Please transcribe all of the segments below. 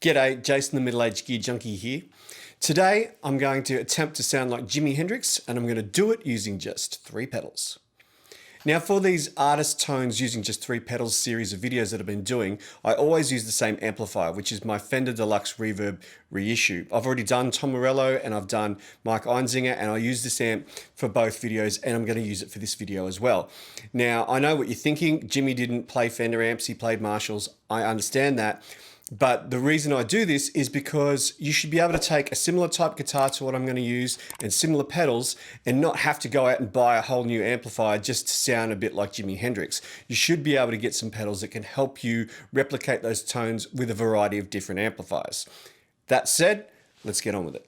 G'day, Jason the Middle-Aged Gear Junkie here. Today I'm going to attempt to sound like Jimi Hendrix, and I'm going to do it using just 3 pedals. Now for these artist tones using just 3 pedals series of videos that I've been doing, I always use the same amplifier, which is my Fender Deluxe Reverb reissue. I've already done Tom Morello and I've done Mike Einzinger, and I use this amp for both videos, and I'm going to use it for this video as well. Now I know what you're thinking, Jimmy didn't play Fender amps, he played Marshalls. I understand that. But the reason I do this is because you should be able to take a similar type guitar to what I'm going to use and similar pedals and not have to go out and buy a whole new amplifier just to sound a bit like Jimi Hendrix. You should be able to get some pedals that can help you replicate those tones with a variety of different amplifiers. That said, let's get on with it.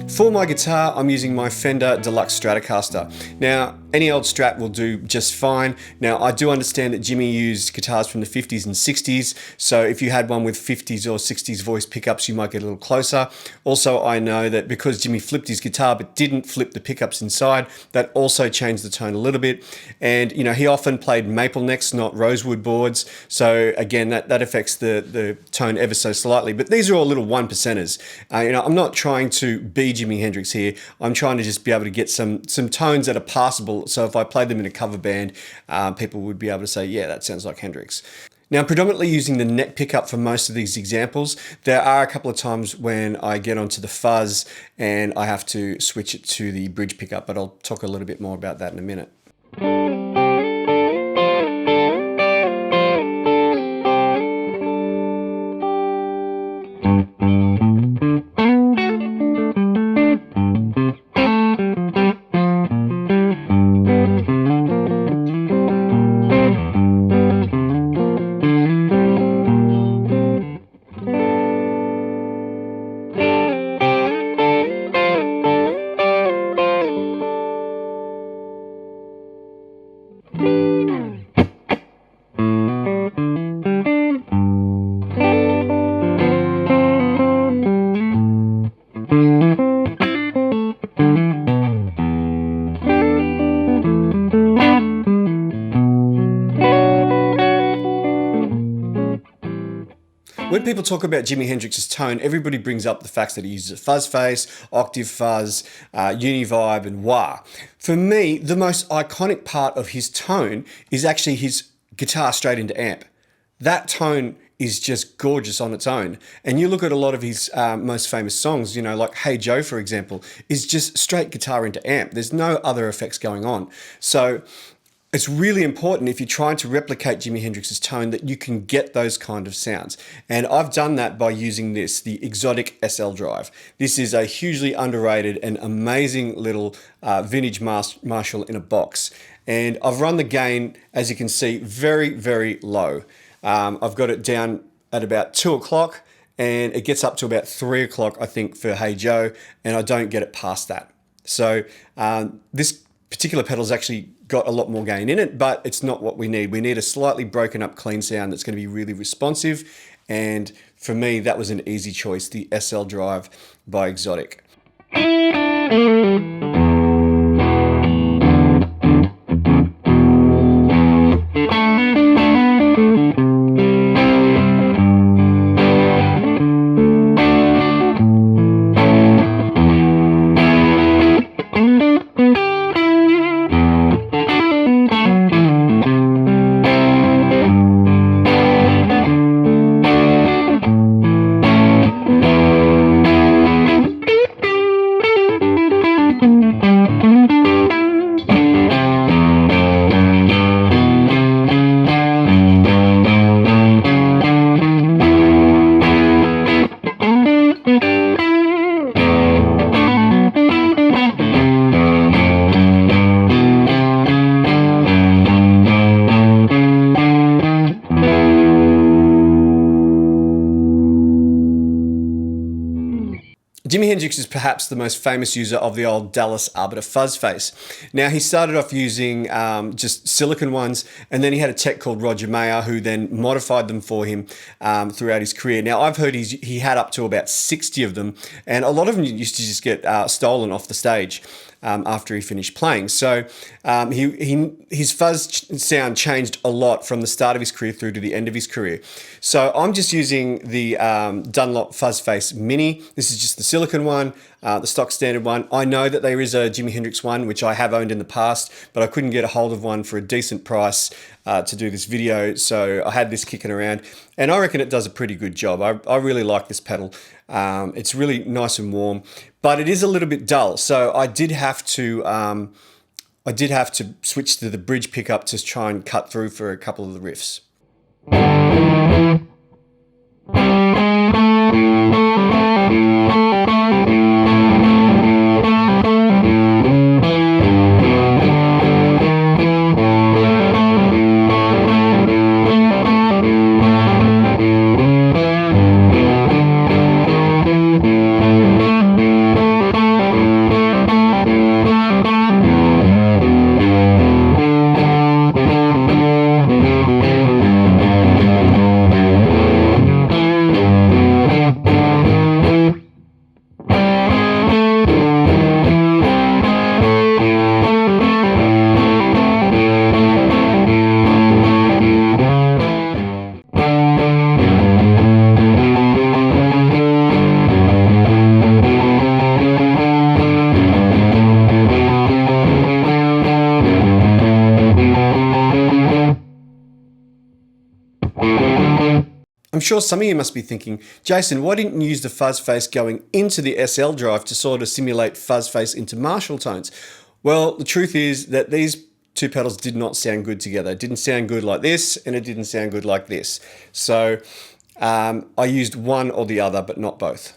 For my guitar, I'm using my Fender Deluxe Stratocaster. Now, any old Strat will do just fine. Now, I do understand that Jimmy used guitars from the 50s and 60s, so if you had one with 50s or 60s voice pickups, you might get a little closer. Also, I know that because Jimmy flipped his guitar but didn't flip the pickups inside, that also changed the tone a little bit. And, you know, he often played maple necks, not rosewood boards, so again, that affects the tone ever so slightly. But these are all little 1%ers. You know, I'm not trying to be Jimi Hendrix here. I'm trying to just be able to get some tones that are passable, so if I played them in a cover band, people would be able to say, yeah, that sounds like Hendrix. Now, I'm predominantly using the neck pickup for most of these examples. There are a couple of times when I get onto the Fuzz and I have to switch it to the bridge pickup, but I'll talk a little bit more about that in a minute. When people talk about Jimi Hendrix's tone, everybody brings up the fact that he uses a fuzz face, octave fuzz, Uni-vibe, and wah. For me, the most iconic part of his tone is actually his guitar straight into amp. That tone is just gorgeous on its own. And you look at a lot of his most famous songs, you know, like Hey Joe, for example, is just straight guitar into amp. There's no other effects going on. So it's really important if you're trying to replicate Jimi Hendrix's tone that you can get those kind of sounds. And I've done that by using this, the Exotic SL drive. This is a hugely underrated and amazing little vintage Marshall in a box. And I've run the gain, as you can see, very, very low. I've got it down at about 2 o'clock, and it gets up to about 3 o'clock, I think, for Hey Joe, and I don't get it past that. So this particular pedal's actually got a lot more gain in it, but it's not what we need. We need a slightly broken up clean sound that's going to be really responsive, and for me that was an easy choice, the SL drive by Exotic. Jimi Hendrix is perhaps the most famous user of the old Dallas Arbiter fuzz face. Now, he started off using just silicon ones, and then he had a tech called Roger Mayer who then modified them for him throughout his career. Now, I've heard he had up to about 60 of them, and a lot of them used to just get stolen off the stage after he finished playing. So his fuzz sound changed a lot from the start of his career through to the end of his career. So I'm just using the Dunlop Fuzz Face Mini. This is just the silicon one, the stock standard one. I know that there is a Jimi Hendrix one, which I have owned in the past, but I couldn't get a hold of one for a decent price to do this video. So I had this kicking around, and I reckon it does a pretty good job. I really like this pedal. It's really nice and warm, but it is a little bit dull. So I did have to switch to the bridge pickup to try and cut through for a couple of the riffs. I'm sure some of you must be thinking, Jason, why didn't you use the fuzz face going into the SL drive to sort of simulate fuzz face into Marshall tones? Well, the truth is that these two pedals did not sound good together. It didn't sound good like this, and it didn't sound good like this. So I used one or the other, but not both.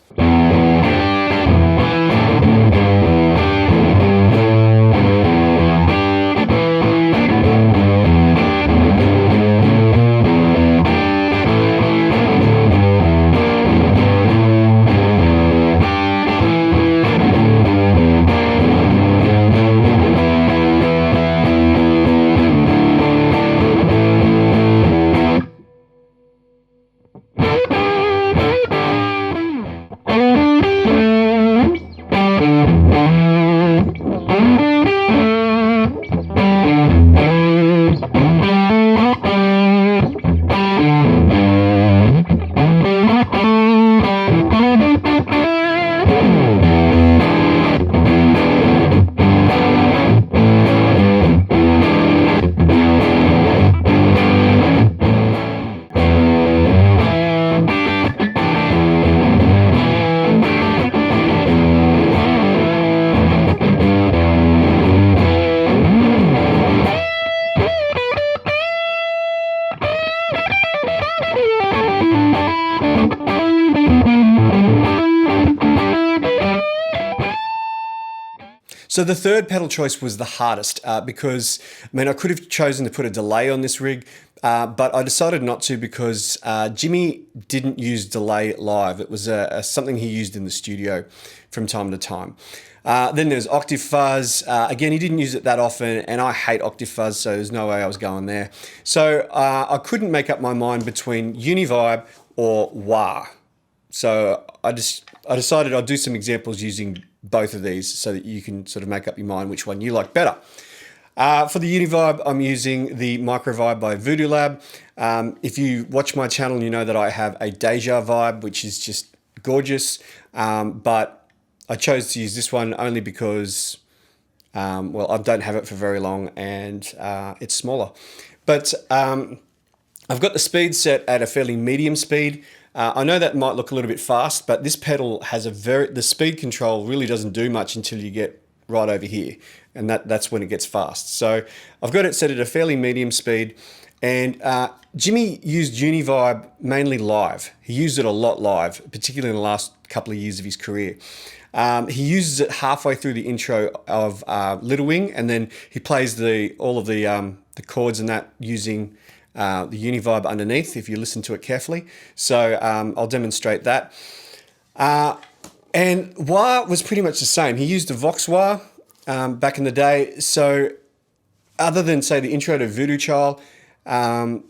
So the third pedal choice was the hardest because, I mean, I could have chosen to put a delay on this rig, but I decided not to because Jimmy didn't use delay live. It was something he used in the studio from time to time. Then there's octave fuzz. Again, he didn't use it that often, and I hate octave fuzz, so there's no way I was going there. So I couldn't make up my mind between Uni-vibe or wah. So I decided I'd do some examples using both of these so that you can sort of make up your mind which one you like better. For the Uni-vibe, I'm using the Micro-vibe by Voodoo Lab. If you watch my channel, you know that I have a Deja vibe, which is just gorgeous, but I chose to use this one only because, well, I don't have it for very long and it's smaller. But I've got the speed set at a fairly medium speed. I know that might look a little bit fast, but this pedal has the speed control really doesn't do much until you get right over here, and that's when it gets fast. So I've got it set at a fairly medium speed, and Jimmy used Uni-vibe mainly live. He used it a lot live, particularly in the last couple of years of his career. He uses it halfway through the intro of Little Wing, and then he plays all of the chords and that using the Uni-vibe underneath, if you listen to it carefully. So I'll demonstrate that. And wah was pretty much the same. He used a Vox wah back in the day. So other than, say, the intro to Voodoo Child,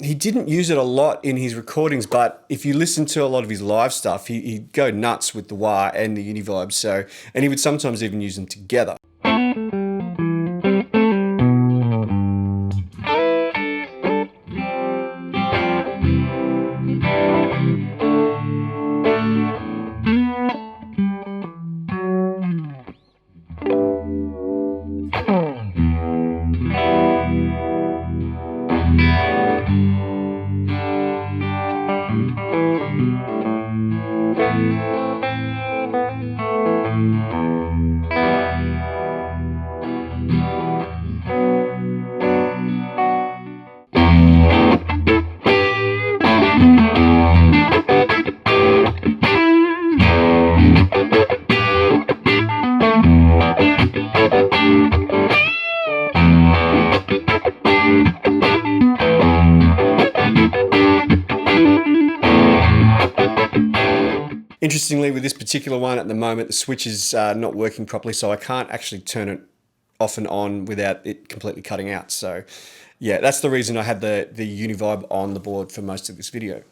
he didn't use it a lot in his recordings, but if you listen to a lot of his live stuff, he'd go nuts with the wah and the Uni-vibe. So, and he would sometimes even use them together. Interestingly, with this particular one at the moment, the switch is not working properly, so I can't actually turn it off and on without it completely cutting out. So yeah, that's the reason I had the Uni-vibe on the board for most of this video.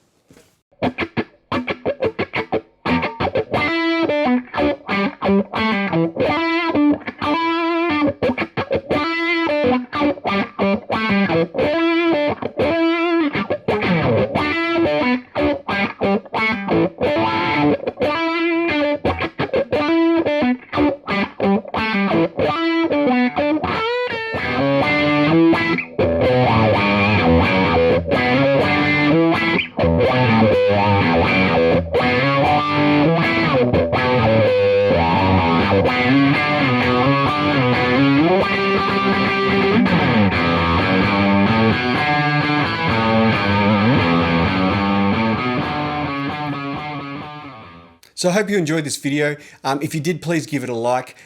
So I hope you enjoyed this video. If you did, please give it a like.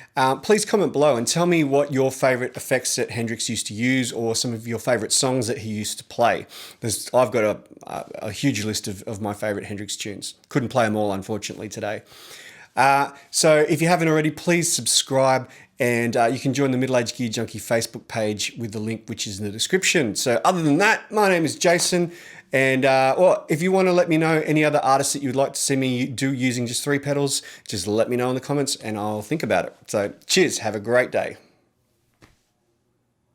Please comment below and tell me what your favorite effects that Hendrix used to use, or some of your favorite songs that he used to play. I've got a huge list of my favorite Hendrix tunes. Couldn't play them all, unfortunately, today. So if you haven't already, please subscribe, and you can join the Middle Age Gear Junkie Facebook page with the link which is in the description. So other than that, my name is Jason, and well, if you want to let me know any other artists that you'd like to see me do using just 3 pedals, just let me know in the comments and I'll think about it. So cheers, have a great day.